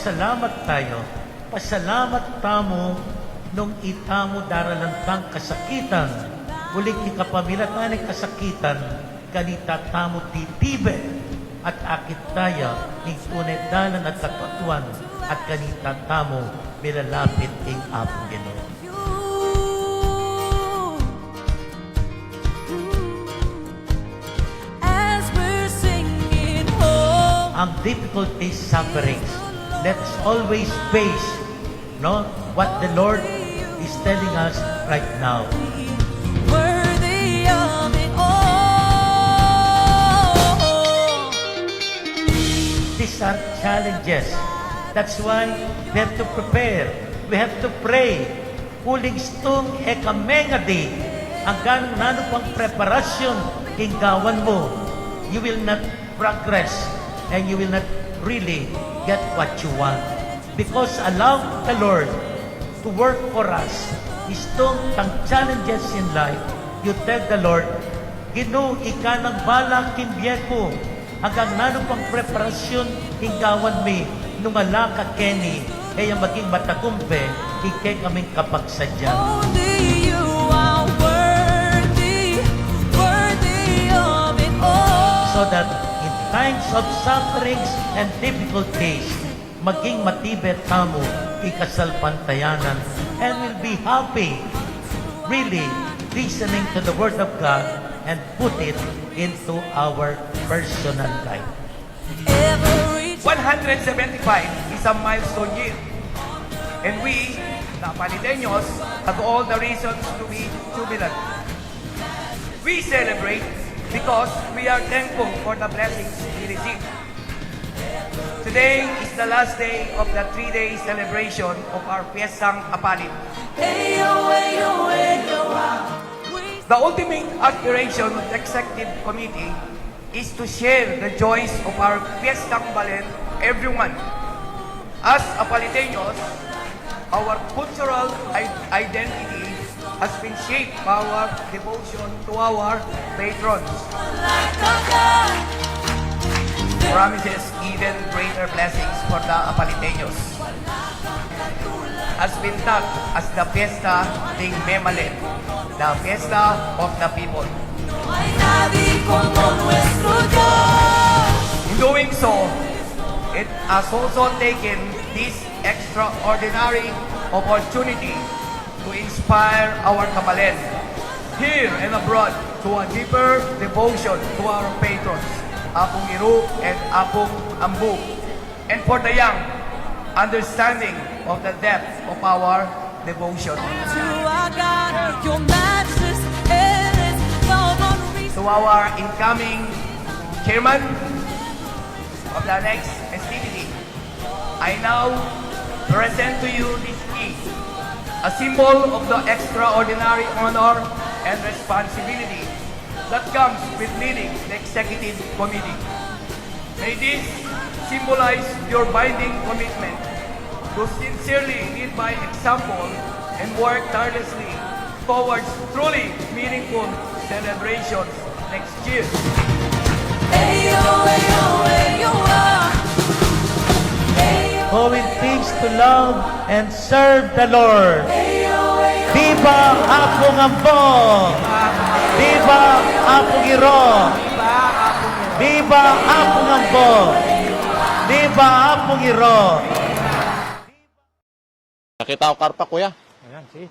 Pasalamat tayo. Pasalamat tamo nung itamo daralantang kasakitan. Uling ikapamilatan ng kasakitan, kanita tamo titibe at akit taya ng tunay dalan at katatuan at kanita tamo milalapit ng Apong Ginoo. Ang difficulties, sufferings, let's always face what the Lord is telling us right now. Worthy of it all. These are challenges. That's why we have to prepare. We have to pray. Kuling stung ekamengadi. Ang ganong nano pang preparasyon kinggawan mo. You will not progress and you will not really get what you want. Because allow the Lord to work for us. Istong tang challenges in life, you tell the Lord, Ginoo, ika ng bala kimbiye ko, hanggang nanong pang preparasyon hinggawan mi, nung ala ka Kenny, kaya maging matakumpe, ikay kaming kapagsadya. Only you are worthy, worthy of it all. So that in times of sufferings and difficulties, maging matibet tamo ikasalpantayanan and will be happy really listening to the Word of God and put it into our personal life. Every 175 is a milestone year. And we, the Apaliteños, have all the reasons to be jubilant. We celebrate because we are thankful for the blessings we receive. Today is the last day of the 3-day celebration of our Fiestang Apalit. The ultimate aspiration of the Executive Committee is to share the joys of our Fiestang Balen everyone. As Apaliteños, our cultural identity has been shaped by our devotion to our patrons. Promises even greater blessings for the Apaliteños. Has been tagged as the Fiesta ng Memalet, the Fiesta of the People. In doing so, it has also taken this extraordinary opportunity to inspire our Kabalen here and abroad to a deeper devotion to our patrons, Apong Iru and Apong Ambu, and for the young, understanding of the depth of our devotion. To our incoming chairman of the next festivity, I now present to you this key, a symbol of the extraordinary honor and responsibility that comes with leading the Executive Committee. May this symbolize your binding commitment to sincerely lead by example and work tirelessly towards truly meaningful celebrations next year. Go in peace to love and serve the Lord. Viva Apong Ambo! Viva Apong Iro! Viva Apong Ambo! Viva Apong Iro! Nakita ko karpa, kuya. Ayan, see?